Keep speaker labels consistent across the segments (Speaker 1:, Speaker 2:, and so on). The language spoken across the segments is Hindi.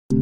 Speaker 1: गुप्त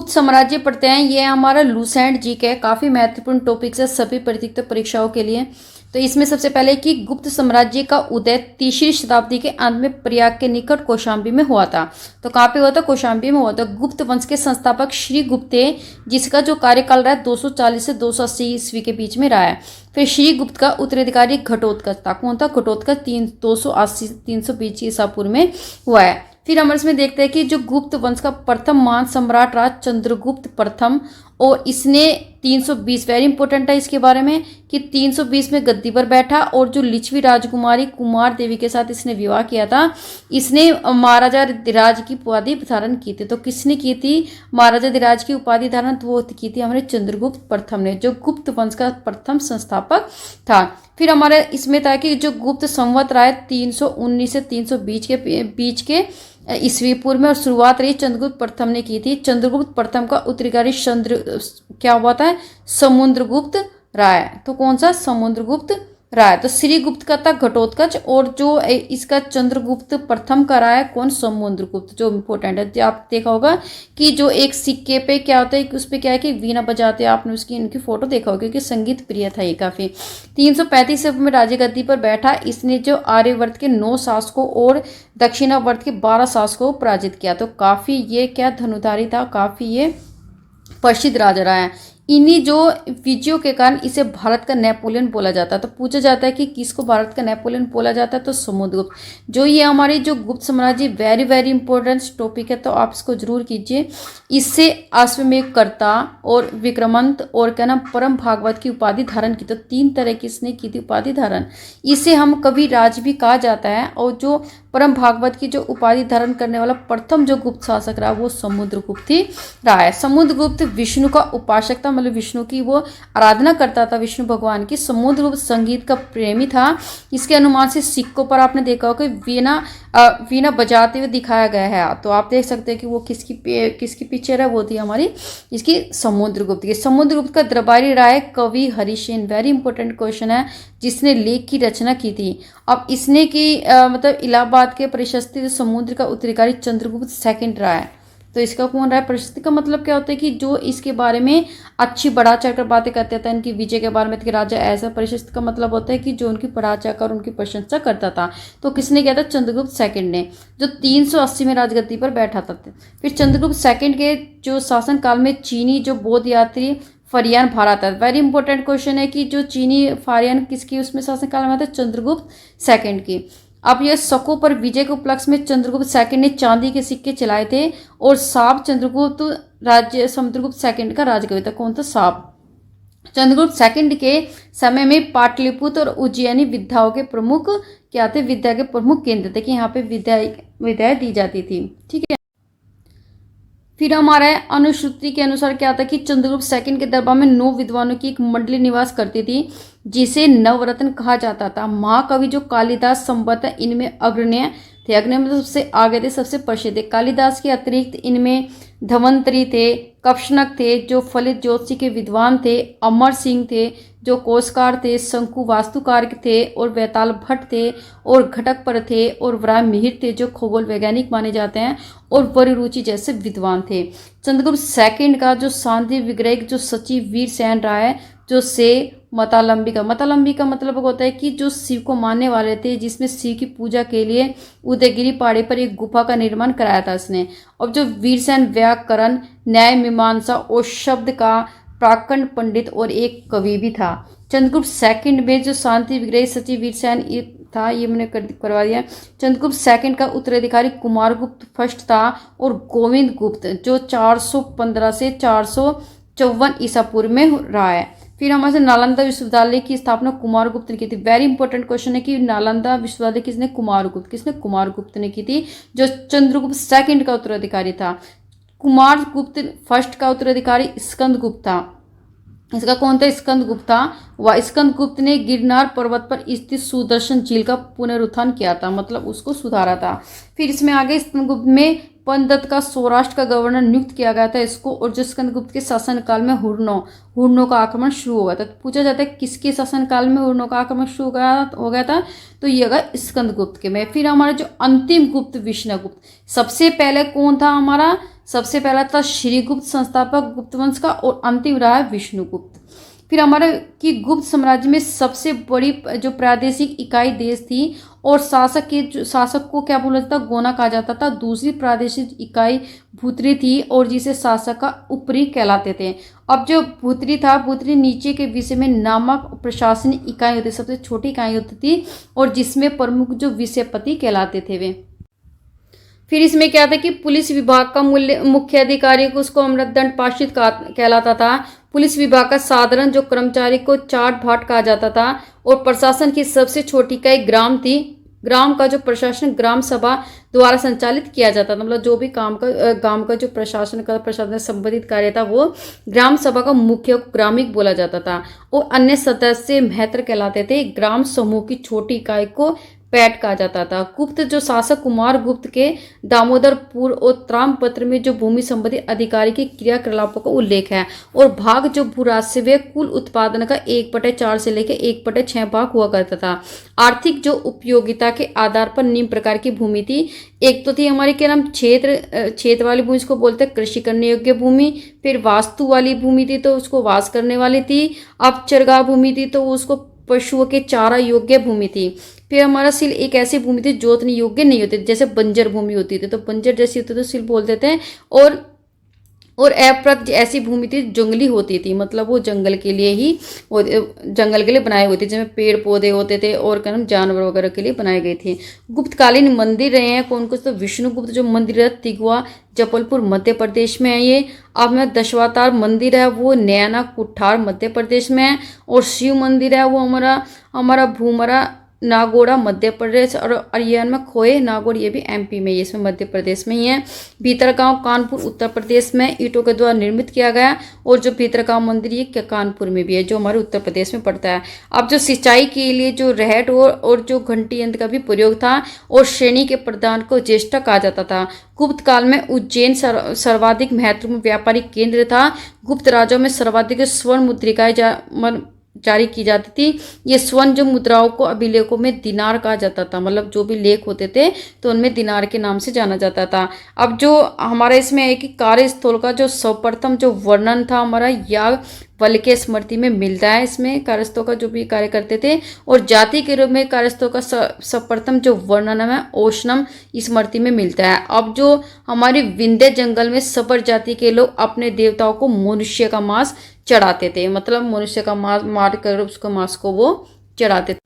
Speaker 1: साम्राज्य पढ़ते हैं। ये हमारा लूसेंट जी के काफ़ी महत्वपूर्ण टॉपिक्स है सभी प्रतियोगिता परीक्षाओं के लिए। तो इसमें सबसे पहले कि गुप्त साम्राज्य का उदय 3वीं शताब्दी के अंत में प्रयाग के निकट कौशाम्बी में हुआ था। तो कहाँ पे हुआ था? कौशाम्बी में हुआ था। गुप्त वंश के संस्थापक श्री गुप्त थे, जिसका जो कार्यकाल रहा है 240 से 280 ईस्वी के बीच में रहा है। फिर श्री गुप्त का उत्तराधिकारी घटोत्कच था। कौन था? घटोत्कच 280 320 ईसा पूर्व में हुआ है। फिर हम इसमें देखते हैं कि जो गुप्त वंश का प्रथम महान सम्राट रहा चंद्रगुप्त प्रथम, और इसने 320, वेरी इंपॉर्टेंट है इसके बारे में, कि 320 में गद्दी पर बैठा और जो लिच्छवी राजकुमारी कुमार देवी के साथ इसने विवाह किया था। इसने महाराजा धीराज की उपाधि धारण की थी। तो किसने की थी महाराजा धीराज की उपाधि धारण? तो वो की थी हमारे चंद्रगुप्त प्रथम ने, जो गुप्त वंश का प्रथम संस्थापक था। फिर हमारे इसमें था कि जो गुप्त संवत रहा है 319 से 320 के बीच के ईस्वी पूर्व में, और शुरुआत रही चंद्रगुप्त प्रथम ने की थी। चंद्रगुप्त प्रथम का उत्तराधिकारी क्या हुआ था? समुद्रगुप्त रहा है। तो कौन सा? समुद्रगुप्त रहा है। तो श्री गुप्त का था घटोत्कच, और जो इसका चंद्रगुप्त प्रथम का रहा है कौन? समुद्रगुप्त। जो इम्पोर्टेंट है, आप देखा होगा कि जो एक सिक्के पे क्या होता है, उस पे क्या है कि वीणा बजाते हैं, आपने उसकी इनकी फोटो देखा होगा, क्योंकि संगीत प्रिय था ये काफी। 335 में राजगद्दी पर बैठा। इसने जो आर्यवर्त के 9 शासकों और दक्षिणावर्त के 12 शासकों को पराजित किया। तो काफी ये क्या धनुधारी था, काफी ये प्रसिद्ध राजा रहा है। इन्हीं जो विजयों के कारण इसे भारत का नेपोलियन बोला जाता है। तो पूछा जाता है कि किसको भारत का नेपोलियन बोला जाता है? तो समुद्रगुप्त। जो ये हमारी जो गुप्त साम्राज्य वेरी वेरी इंपॉर्टेंट टॉपिक है, तो आप इसको जरूर कीजिए। इससे अश्वमेधकर्ता और विक्रमंत और क्या नाम परम भागवत की उपाधि धारण की। तो 3 तरह की इसने की थी उपाधि धारण। इसे हम कवि राज भी कहा जाता है। और जो परम भागवत की जो उपाधि धारण करने वाला प्रथम जो गुप्त शासक रहा वो समुद्रगुप्त ही रहा है। समुद्रगुप्त विष्णु का उपासक था, मतलब विष्णु की वो आराधना करता था, विष्णु भगवान की। समुद्रगुप्त संगीत का प्रेमी था। इसके अनुमान से सिक्कों पर आपने देखा होगा वीणा बजाते हुए दिखाया गया है। तो आप देख सकते हैं कि वो किसकी पिक्चर है, वो थी हमारी इसकी समुद्रगुप्त की। समुद्रगुप्त का दरबारी रहा है कवि हरिसेन, वेरी इंपॉर्टेंट क्वेश्चन है, जिसने लेख की रचना की थी। अब इसने की मतलब इलाहाबाद के प्रशस्ति समुद्र का उत्तराधिकारी चंद्रगुप्त सेकंड रहा है। तो इसका कौन रहा है? प्रशस्ति का मतलब क्या होता है कि जो इसके बारे में अच्छी बढ़ा चढ़कर बातें करते थे, इनकी विजय के बारे में कि राजा ऐसा। प्रशस्ति का मतलब होता है कि जो उनकी बढ़ा चढ़कर उनकी प्रशंसा करता था। तो किसने किया था? चंद्रगुप्त सेकंड ने, जो 380 में राजगद्दी पर बैठा था। फिर चंद्रगुप्त सेकंड के जो शासन काल में चीनी जो बौद्ध यात्री फारियान भारत है। वेरी इंपॉर्टेंट क्वेश्चन है कि जो चीनी फारियान किसकी उसमें शासन काल में था? चंद्रगुप्त सेकंड की। अब यह शकों पर विजय के उपलक्ष्य में चंद्रगुप्त सेकंड ने चांदी के सिक्के चलाए थे, और साब समुद्रगुप्त सेकंड का राजकवि था। कौन था? साब। चंद्रगुप्त सेकंड के समय में पाटलिपुत्र और उज्जैनी विद्याओं के प्रमुख क्या थे? विद्या के प्रमुख केंद्र थे, कि यहाँ पे विद्या दी जाती थी। ठीक है। फिर हमारे अनुश्रुति के अनुसार क्या था कि चंद्रगुप्त सेकंड के दरबार में 9 विद्वानों की एक मंडली निवास करती थी, जिसे नवरत्न कहा जाता था। महाकवि जो कालिदास संवत है इनमें अग्रण्य थे। अग्रण्य में सबसे आगे थे, सबसे प्रसिद्ध थे। कालिदास के अतिरिक्त इनमें धवंतरी थे, कपशनक थे जो फलित ज्योतिषी के विद्वान थे, अमर सिंह थे जो कोशकार थे, शंकु वास्तुकार थे, और वैताल भट्ट थे, और घटकपर थे, और वराह मिहिर थे जो खगोल वैज्ञानिक माने जाते हैं, और वरुरुचि जैसे विद्वान थे। चंद्रगुप्त सेकंड का जो शांति विग्रह जो सचिव वीरसेन रहा है, जो से मतालंबी का मतलब होता है कि जो शिव को मानने वाले थे, जिसमें शिव की पूजा के लिए उदयगिरी पहाड़ी पर एक गुफा का निर्माण कराया था इसने। और जो वीरसेन व्याकरण, न्याय, मीमांसा और शब्द का प्राकंड पंडित और एक कवि भी था। चंद्रगुप्त सेकंड में जो शांति विग्रह सचिव वीरसेन था, ये मैंने करवा दिया। चंद्रगुप्त सेकंड का उत्तराधिकारी कुमारगुप्त फर्स्ट था, और गोविंद गुप्त जो 415 से 454 ईसा पूर्व में रहा है। फिर हमारे नालंदा विश्वविद्यालय की स्थापना कुमारगुप्त ने की थी। वेरी इंपॉर्टेंट क्वेश्चन है कि नालंदा विश्वविद्यालय किसने? कुमारगुप्त ने की थी, जो चंद्रगुप्त सेकंड का उत्तराधिकारी था। कुमारगुप्त फर्स्ट का उत्तराधिकारी स्कंदगुप्त था। इसका कौन था? स्कंदगुप्त था। वह स्कंदगुप्त ने गिरनार पर्वत पर स्थित सुदर्शन झील का पुनरुत्थान किया था, मतलब उसको सुधारा था। फिर इसमें आगे स्कंदगुप्त में पंदत्त का सौराष्ट्र का गवर्नर नियुक्त किया गया था इसको, और जो स्कंदगुप्त के शासनकाल में हुर्णों का आक्रमण शुरू हो गया था। तो पूछा जाता है किसके शासनकाल में हुर्णों का आक्रमण शुरू हो गया था, तो ये होगा स्कंदगुप्त के में। फिर हमारा जो अंतिम गुप्त विष्णुगुप्त, सबसे पहले कौन था हमारा, सबसे पहला था श्रीगुप्त संस्थापक गुप्त वंश का, और अंतिम रहा है विष्णुगुप्त। फिर हमारे कि गुप्त साम्राज्य में सबसे बड़ी जो प्रादेशिक इकाई देश थी, और शासक को क्या बोला जाता, गौना कहा जाता था। दूसरी प्रादेशिक इकाई भूतरी थी, और जिसे शासक का उपरी कहलाते थे। अब जो भूतरी था, भूतरी नीचे के विषय में नामक प्रशासनिक इकाई होती, सबसे छोटी इकाई होती थी, और जिसमें प्रमुख जो विषयपति कहलाते थे वे। फिर इसमें क्या था कि पुलिस विभाग का मुख्य अधिकारी को उसको अमृतदंड पार्षद कहलाता था। पुलिस विभाग का साधारण जो कर्मचारी को चाट भाट कहा जाता था, और प्रशासन की सबसे छोटी इकाई ग्राम थी। ग्राम का जो प्रशासन ग्राम सभा द्वारा संचालित किया जाता था, मतलब जो भी गांव का जो प्रशासन संबंधित कार्य था वो ग्राम सभा का मुख्य को ग्रामिक बोला जाता था, और अन्य सदस्य महत्र कहलाते थे। ग्राम समूह की छोटी इकाई को पैट कहा जाता था। गुप्त जो शासक कुमार गुप्त के दामोदरपुर और त्रामपत्र में जो भूमि संबंधी अधिकारी के क्रियाकलापों का उल्लेख है, और भाग जो भूराजस्व कुल उत्पादन का 1/4 से लेकर 1/6 भाग हुआ करता था। आर्थिक जो उपयोगिता के आधार पर निम्न प्रकार की भूमि थी। एक तो थी हमारी क्या नाम, क्षेत्र वाली भूमि, इसको बोलते हैं कृषि करने योग्य भूमि। फिर वास्तु वाली भूमि थी तो उसको वास करने वाली थी। अब चरगाह भूमि थी तो उसको पशुओं के चारा योग्य भूमि थी। फिर हमारा सिल एक ऐसी भूमि थी जोतने योग्य नहीं होती, जैसे बंजर भूमि होती थी, तो बंजर जैसी होती तो सिल बोल देते हैं। और अप्रत ऐसी भूमि थी जंगली होती थी, मतलब वो जंगल के लिए बनाए हुए थे, जिसमें पेड़ पौधे होते थे और क्या नाम जानवर वगैरह के लिए बनाए गए थे। गुप्तकालीन मंदिर रहे हैं कौन कौन, तो विष्णुगुप्त जो मंदिर है तिगवा जबलपुर मध्य प्रदेश में है ये। अब में दशावतार मंदिर है वो नैना कुठार मध्य प्रदेश में है, और शिव मंदिर है वो हमारा भूमरा नागौड़ा मध्य प्रदेश, और अरियान में खोए नागौड़ ये भी एमपी में, ये इसमें मध्य प्रदेश में ही है। भीतरगांव कानपुर उत्तर प्रदेश में ईंटों के द्वारा निर्मित किया गया, और जो भीतरगांव मंदिर ये कानपुर में भी है, जो हमारे उत्तर प्रदेश में पड़ता है। अब जो सिंचाई के लिए जो रहट और जो घंटी यंत्र का भी प्रयोग था, और श्रेणी के प्रदान को ज्येष्ठा कहा जाता था। गुप्त काल में उज्जैन सर्वाधिक महत्वपूर्ण व्यापारिक केंद्र था। गुप्त राजाओं में सर्वाधिक स्वर्ण मुद्रिकाएं जारी की जाती थी। ये स्वर्ण जो मुद्राओं को अभिलेखों में दिनार कहा जाता था, मतलब जो भी लेख होते थे तो उनमें दिनार के नाम से जाना जाता था। अब जो हमारा इसमें है कि कार्यस्थल का जो सर्वप्रथम जो वर्णन था हमारा याग बल के स्मृति में मिलता है। इसमें कार्यस्थल का जो भी कार्य करते थे, और जाति के रूप में कार्यस्थल का सर्वप्रथम जो वर्णन है ओशनम स्मृति में मिलता है। अब जो हमारी विंध्य जंगल में सबर जाति के लोग अपने देवताओं को मनुष्य का मांस चढ़ाते थे, मतलब मनुष्य का मांस मार कर उसको मांस को वो चढ़ाते थे।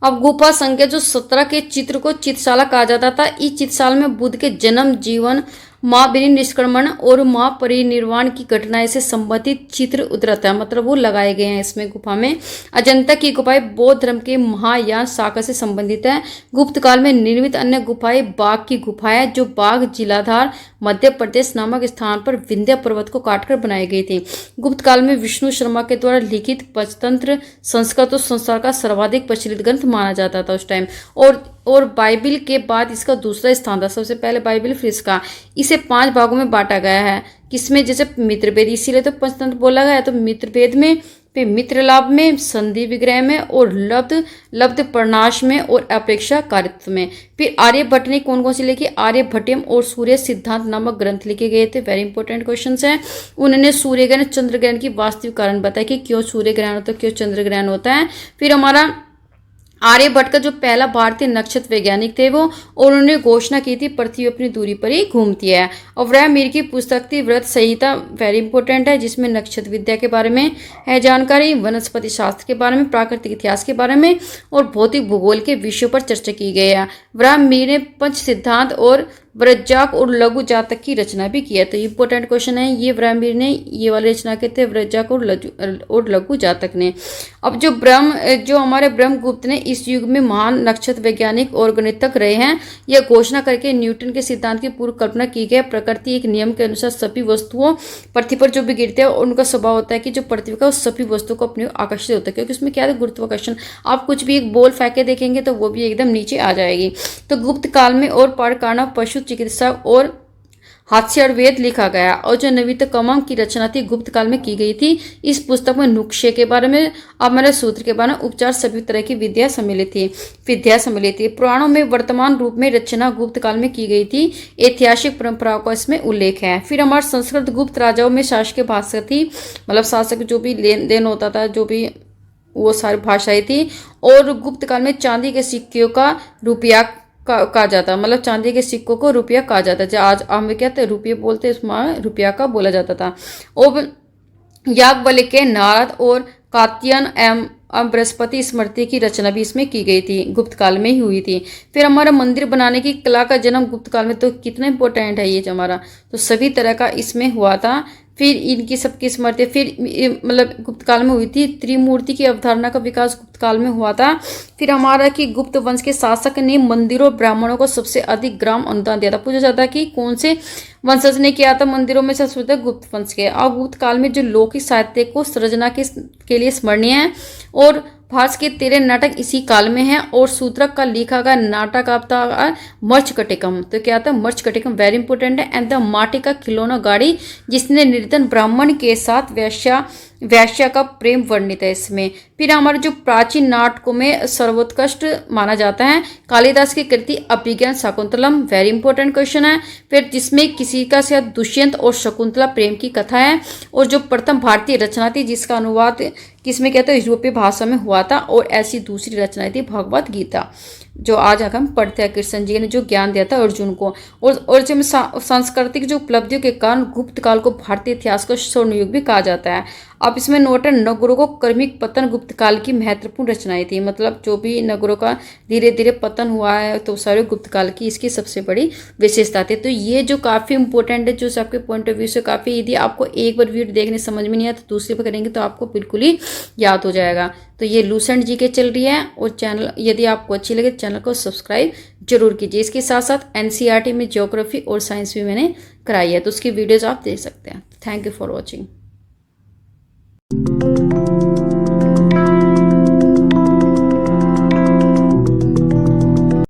Speaker 1: अब गुफा संख्या जो 17 के चित्र को चित्रशाला कहा जाता था। इस चित्रशाला में बुद्ध के जन्म, जीवन, महापरिनिष्क्रमण और महापरिनिर्वाण की घटनाएं से संबंधित चित्र उतरता है, मतलब वो लगाए गए हैं इसमें गुफा में। अजंता की गुफाएं बौद्ध धर्म के महायान शाखा से संबंधित है। गुप्त काल में निर्मित अन्य गुफाएं बाघ की गुफाएं, जो बाघ जिलाधार मध्य प्रदेश नामक स्थान पर विंध्य पर्वत को काटकर बनाई गई थी। गुप्त काल में विष्णु शर्मा के द्वारा लिखित पंचतंत्र संस्कृत और संसार का सर्वाधिक प्रचलित ग्रंथ माना जाता था उस टाइम, और बाइबिल के बाद इसका दूसरा स्थान था। सबसे पहले बाइबिल, फिर इसका। इसे 5 भागों में बांटा गया है, किसमें, जैसे मित्रभेद, इसीलिए तो पंचतंत्र बोला गया है। तो मित्रभेद में, फिर मित्रलाभ में, संधि विग्रह में, और लब्ध प्रणाश में, और अपेक्षा कारित्व में। फिर आर्यभट्ट ने कौन कौन से लिखे, आर्यभट्टियम और सूर्य सिद्धांत नामक ग्रंथ लिखे गए थे। वेरी इंपॉर्टेंट क्वेश्चन है। उन्होंने सूर्य ग्रहण चंद्र ग्रहण की वास्तविक कारण बताया कि क्यों सूर्य ग्रहण होता है, क्यों चंद्र ग्रहण होता है। फिर हमारा आर्यभट्ट का जो पहला भारतीय नक्षत्र वैज्ञानिक थे वो, और उन्होंने घोषणा की थी पृथ्वी अपनी दूरी पर ही घूमती है। और वह मीर की पुस्तक थी व्रत संहिता, वेरी इंपॉर्टेंट है, जिसमें नक्षत्र विद्या के बारे में है जानकारी, वनस्पति शास्त्र के बारे में, प्राकृतिक इतिहास के बारे में, और भौतिक भूगोल के विषयों पर चर्चा की गई है। वह मीर ने पंच सिद्धांत और व्रजाक और लघु जातक की रचना भी की है। तो इंपॉर्टेंट क्वेश्चन है ये, ब्रह्मवीर ने ये वाली रचना की थे, व्रजाक और लघु जातक ने। अब जो हमारे ब्रह्मगुप्त ने इस युग में महान नक्षत्र वैज्ञानिक और गणितज्ञ रहे हैं। यह घोषणा करके न्यूटन के सिद्धांत की पूर्व कल्पना की गई। प्रकृति एक नियम के अनुसार सभी वस्तुओं पृथ्वी पर जो भी गिरते हैं उनका स्वभाव होता है कि जो पृथ्वी का उस सभी वस्तुओं को अपनी आकर्षित होता है, क्योंकि उसमें क्या है, गुरुत्वाकर्षण। आप कुछ भी एक बॉल फेंके देखेंगे तो वो भी एकदम नीचे आ जाएगी। तो गुप्त काल में और पारकाना पशु चिकित्सा और हास्य वेद लिखा गया। और जो नवीनतम की रचना थी गुप्त काल में की गई थी। इस पुस्तक में नुस्खे के बारे में, अमर सूत्र के बारे में, उपचार, सभी तरह की विद्या सम्मिलित थी। पुराणों में वर्तमान रूप में रचना गुप्त काल में की गई थी। ऐतिहासिक परंपराओं का इसमें उल्लेख है। फिर हमारे संस्कृत गुप्त राजाओं में शासकीय भाषा थी, मतलब शासक जो भी लेन देन होता था, जो भी वो सारी भाषाएं थी। और गुप्त काल में चांदी के सिक्कों का रुपया कहा जाता, मतलब चांदी के सिक्कों को रुपया कहा जाता है। आज हम कहते हैं रुपये बोलते, इसमें रुपया का बोला जाता था। और याज्ञवल्क्य, नारद और कात्यायन एवं बृहस्पति स्मृति की रचना भी इसमें की गई थी, गुप्त काल में ही हुई थी। फिर हमारा मंदिर बनाने की कला का जन्म गुप्त काल में, तो कितना इंपॉर्टेंट है ये जो हमारा, तो सभी तरह का इसमें हुआ था। फिर इनकी सबकी स्मृति फिर मतलब गुप्त काल में हुई थी। त्रिमूर्ति की अवधारणा का विकास गुप्त काल में हुआ था। फिर हमारा कि गुप्त वंश के शासक ने मंदिरों और ब्राह्मणों को सबसे अधिक ग्राम अनुदान दिया था। पूछा जाता है कि कौन से वंशज ने किया था मंदिरों में, सबसे गुप्त वंश के। और गुप्त काल में जो लौकिक साहित्य को सृजना के लिए स्मरणीय है। और भारत के 13 नाटक इसी काल में है। और सूत्रक का लिखा गया नाटक आपका मर्चकटिकम, तो क्या था मर्चकटिकम, वेरी इंपॉर्टेंट है। एंड द माटी का खिलौना गाड़ी, जिसने निर्धन ब्राह्मण के साथ वैश्या का प्रेम वर्णित है इसमें। फिर हमारे जो प्राचीन नाटकों में सर्वोत्कृष्ट माना जाता है कालिदास की कृति अभिज्ञान शाकुंतलम, वेरी इंपॉर्टेंट क्वेश्चन है। फिर जिसमें किसी का शायद दुष्यंत और शकुंतला प्रेम की कथा है। और जो प्रथम भारतीय रचना थी जिसका अनुवाद किसमें कहते हैं, यूरोपीय भाषा में हुआ था। और ऐसी दूसरी रचना थी भगवत गीता, जो आज हम पढ़ते हैं। कृष्ण जी ने जो ज्ञान दिया था अर्जुन को। और जब सांस्कृतिक जो उपलब्धियों के कारण गुप्त काल को भारतीय इतिहास का स्वर्ण युग भी कहा जाता है। अब इसमें नोट है नगरों को क्रमिक पतन गुप्त काल की महत्वपूर्ण रचनाएं थी, मतलब जो भी नगरों का धीरे धीरे पतन हुआ है तो सारे गुप्त काल की इसकी सबसे बड़ी विशेषता थी। तो ये जो काफ़ी इंपॉर्टेंट है, जो आपके पॉइंट ऑफ व्यू से काफ़ी, यदि आपको एक बार वीडियो देखने समझ में नहीं आया तो दूसरी बार करेंगे तो आपको बिल्कुल ही याद हो जाएगा। तो ये लूसेंट जी के चल रही है। और चैनल यदि आपको अच्छी लगे चैनल को सब्सक्राइब जरूर कीजिए। इसके साथ साथ एनसीईआरटी में ज्योग्राफी और साइंस भी मैंने कराई है, तो उसकी वीडियोज़ आप देख सकते हैं। Thank you for watching.